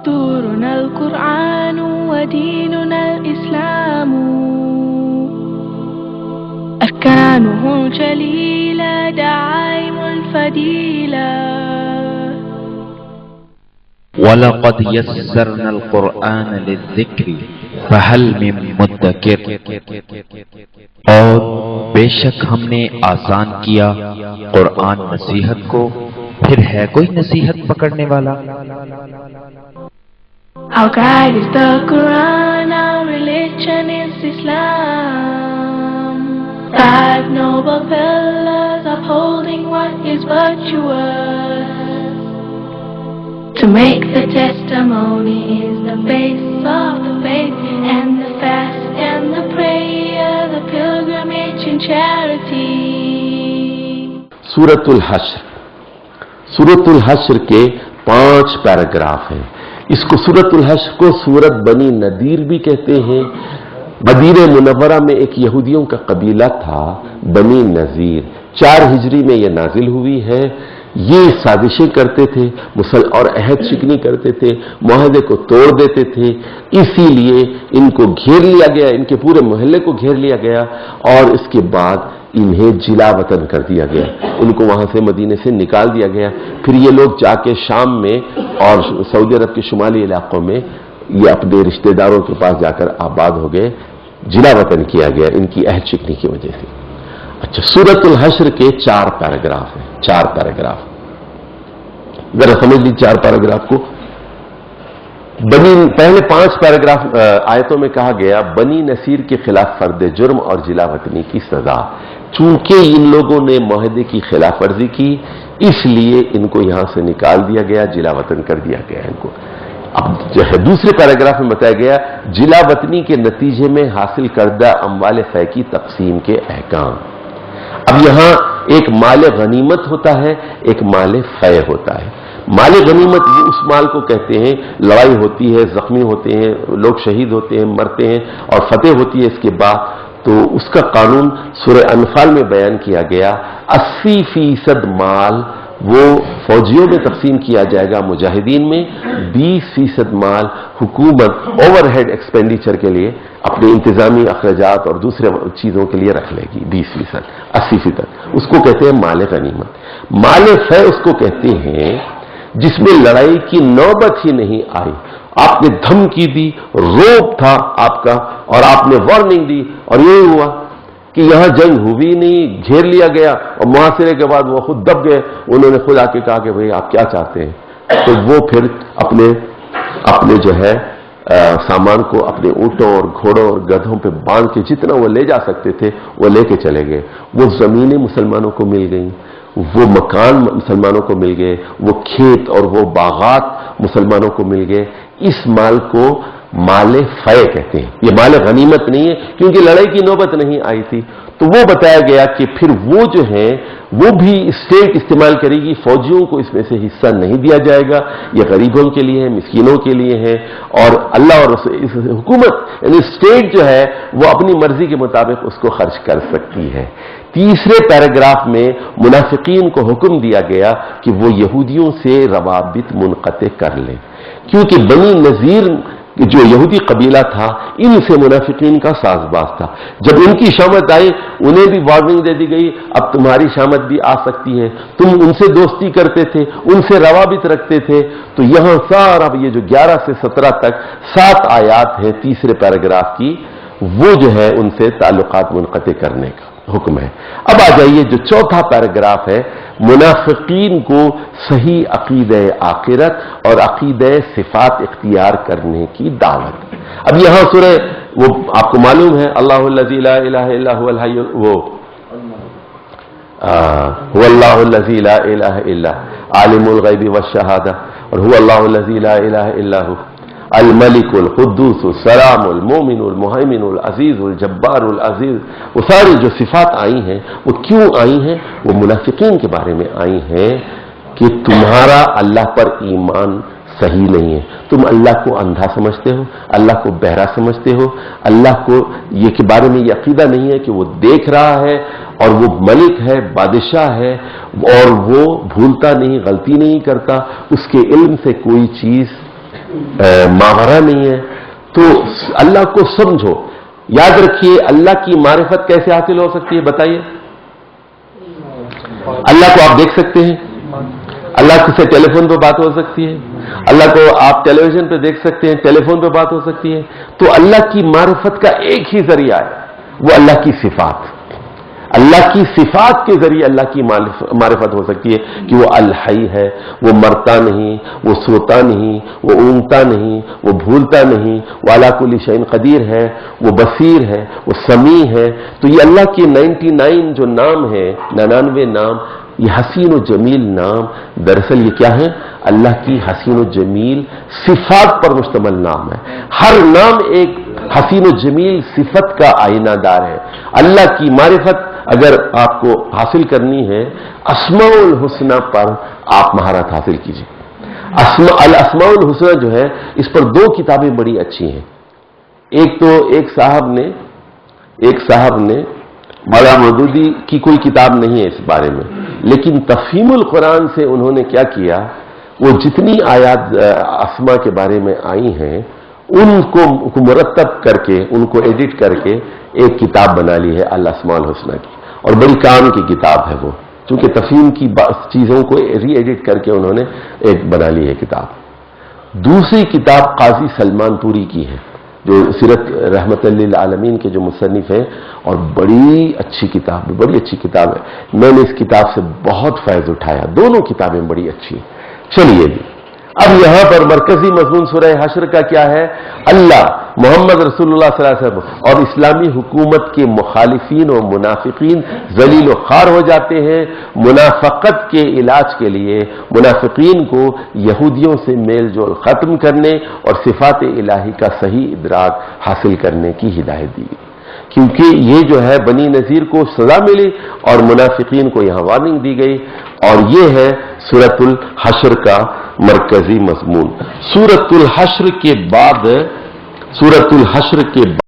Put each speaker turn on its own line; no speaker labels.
دستورنا القرآن وديننا الإسلام أركانه الجليلة دعائم الفضيلة
وَلَقَدْ يَسَّرْنَا الْقُرْآنَ لِلذِّكْرِ فَهَلْ مِن مُدَّكِرٍ، اور بے شک ہم نے آسان کیا قرآن نصیحت کو، پھر ہے کوئی نصیحت پکڑنے والا؟
Our guide is the Quran, our religion is Islam. 5 noble pillars upholding what is virtuous. To make the testimony is the base of the faith, and the fast and the prayer, the pilgrimage and charity.
सूरतुल हश्र, सूरतुल हश्र के 5 paragraph हैं। इसको सूरतुल हश्र को सूरत बनी नदीर भी कहते हैं। मदीने मुनव्वरा में एक यहूदियों का कबीला था, बनी नजीर। 4 हिजरी में यह नाजिल हुई है। ये साजिशें करते थे और अहद शिकनी करते थे, मुआहदे को तोड़ देते थे। इसीलिए इनको घेर लिया गया, इनके पूरे मोहल्ले को घेर लिया गया और इसके बाद इन्हें जिला वतन कर दिया गया। उनको वहां से मदीने से निकाल दिया गया। फिर ये लोग जाके शाम में और सऊदी अरब के शुमाली इलाकों में ये अपने रिश्तेदारों के पास जाकर आबाद हो गए। जिला वतन किया गया इनकी अहद शिकनी की वजह से। अच्छा, सूरतुल हश्र के 4 पैराग्राफ हैं। 4 पैराग्राफ जरा समझ ली। 4 पैराग्राफ को पहले 5 पैराग्राफ आयतों में कहा गया बनी नसीर के खिलाफ फर्द जुर्म और जिला वतनी की सजा। चूंकि इन लोगों ने मुआहदे की खिलाफ वर्जी की, इसलिए इनको यहां से निकाल दिया गया, जिला वतन कर दिया गया इनको। अब जो है दूसरे पैराग्राफ में बताया गया जिला वतनी के नतीजे में हासिल करदा अम्वाल फै की तकसीम के अहकाम। अब यहां एक माल गनीमत होता है, एक माल फै होता है। माल गनीमत वो उस माल को कहते हैं, लड़ाई होती है, जख्मी होते हैं, लोग शहीद होते हैं, मरते हैं और फतेह होती है इसके बाद, तो उसका कानून सूरह अनफाल में बयान किया गया। 80% माल वो फौजियों में तकसीम किया जाएगा, मुजाहिदीन में। 20% माल हुकूमत ओवरहेड एक्सपेंडिचर के लिए अपने इंतजामी अखराजात और दूसरे चीजों के लिए रख लेगी। 20%, 80% उसको कहते हैं माल गनीमत। माल फै उसको कहते हैं जिसमें लड़ाई की नौबत ही नहीं आई। आपने धमकी दी, रोप था आपका और आपने वार्निंग दी और यही हुआ कि यहां जंग हुई नहीं, घेर लिया गया और मुहासिरे के बाद वो खुद दब गए। उन्होंने खुद आके कहा कि भाई आप क्या चाहते हैं, तो वो फिर अपने जो है सामान को अपने ऊंटों और घोड़ों और गधों पे बांध के जितना वो ले जा सकते थे वो लेके चले गए। वो जमीनें मुसलमानों को मिल गई, वो मकान मुसलमानों को मिल गए, वो खेत और वो बागात मुसलमानों को मिल गए। इस माल को माल फै कहते हैं। ये माल गनीमत नहीं है क्योंकि लड़ाई की नौबत नहीं आई थी। तो वो बताया गया कि फिर वो जो है वो भी स्टेट इस्तेमाल करेगी, फौजियों को इसमें से हिस्सा नहीं दिया जाएगा। ये गरीबों के लिए है, मिस्कीनों के लिए है और अल्लाह और इस हुकूमत यानी स्टेट जो है वो अपनी मर्जी के मुताबिक उसको खर्च कर सकती है। तीसरे पैराग्राफ में मुनाफिकीन को हुक्म दिया गया कि वो यहूदियों से रवाबित मुनक़ते कर लें, क्योंकि बनी नजीर जो यहूदी कबीला था इनसे मुनाफिकीन का साजबाज था। जब इनकी शामत आई उन्हें भी वार्निंग दे दी गई, अब तुम्हारी शामत भी आ सकती है। तुम उनसे दोस्ती करते थे, उनसे रवाबित रखते थे। तो यहां सारा ये जो 11 से 17 तक 7 आयात है तीसरे पैराग्राफ की, वो जो है उनसे ताल्लुकात मुनक़ते करने का हुक्म है। अब आ जाइए जो चौथा पैराग्राफ है, मुनाफिकीन को सही अकीदे आखिरत और अकीदे सिफात इख्तियार करने की दावत। अब यहां सूरह वो आपको मालूम है अल्लाहुल्लज़ी ला इलाहा इल्ला हुवल हय्युल हुवल्लाहुल्लज़ी ला इलाहा इल्ला आलिमुल गैबि वश्शहादा और हुवल्लाहुल्लज़ी ला इलाहा इल्ला हु अल मलिकुल कुद्दूसुस सलामुल मोमिनुल मुहैमिनुल अजीजुल जब्बारुल अजीज। वो सारी जो सिफात आई हैं वो क्यों आई हैं? वो मुनाफिकीन के बारे में आई हैं कि तुम्हारा अल्लाह पर ईमान सही नहीं है, तुम अल्लाह को अंधा समझते हो, अल्लाह को बहरा समझते हो, अल्लाह को ये के बारे में ये अकीदा नहीं है कि वो देख रहा है और वो मलिक है, बादशाह है और वो भूलता नहीं, गलती नहीं करता, उसके इल्म से कोई चीज मावरा नहीं है। तो अल्लाह को समझो। याद रखिए, अल्लाह की मारिफत कैसे हासिल हो सकती है बताइए? अल्लाह को आप देख सकते हैं, अल्लाह से टेलीफोन पे बात हो सकती है, अल्लाह को आप टेलीविजन पे देख सकते हैं, टेलीफोन पे बात हो सकती है। तो अल्लाह की मारिफत का एक ही जरिया है, वो अल्लाह की सिफात। अल्लाह की सिफात के जरिए अल्लाह की मारिफत हो सकती है कि वो अल हई है, वो मरता नहीं, वो सोता नहीं, वो ऊँगता नहीं, वो भूलता नहीं, वो अला कुल्ली शैइन कदीर है, वो बसीर है, वो समी है। तो ये अल्लाह के 99 जो नाम है, 99 नाम, ये हसीन और जमील नाम, दरअसल ये क्या है? अल्लाह की हसीन और जमील सिफात पर मुश्तमिल नाम है। हर नाम एक हसीन और जमील सिफत का आईनादार है। अल्लाह की मारिफत अगर आपको हासिल करनी है, अस्माउल हुस्ना पर आप महारत हासिल कीजिए। अल अस्माउल हुस्ना जो है, इस पर 2 किताबें बड़ी अच्छी हैं। एक तो एक साहब ने मौला मौदूदी की कोई किताब नहीं है इस बारे में, लेकिन तफहीमुल कुरान से उन्होंने क्या किया, वो जितनी आयात अस्मा के बारे में आई हैं उनको मुरतब करके, उनको एडिट करके एक किताब बना ली है अल अस्माउल हुस्ना की, और बड़ी काम की किताब है वो, क्योंकि तफहीम की चीजों को री एडिट करके उन्होंने एक बना ली है किताब। दूसरी किताब काजी सलमान तुरी की है, जो सीरत रहमतुल लिल आलमीन के जो मुसन्निफ हैं, और बड़ी अच्छी किताब है। मैंने इस किताब से बहुत फैज़ उठाया। दोनों किताबें बड़ी अच्छी हैं। चलिए जी, अब यहां पर मरकजी मजमून सूरह हश्र का क्या है? अल्लाह, मोहम्मद रसूलुल्लाह सल्लल्लाहु अलैहि वसल्लम और इस्लामी हुकूमत के मुखालिफिन और मुनाफिकीन जलील व खार हो जाते हैं। मुनाफकत के इलाज के लिए मुनाफिकीन को यहूदियों से मेल जोल खत्म करने और सिफात इलाही का सही इदराक हासिल करने की हिदायत दी, क्योंकि ये जो है बनी नज़ीर को सजा मिली और मुनाफिकीन को यहां वार्निंग दी गई। और ये है सूरतुल हश्र का मरकजी मजमून। सूरतुल हश्र के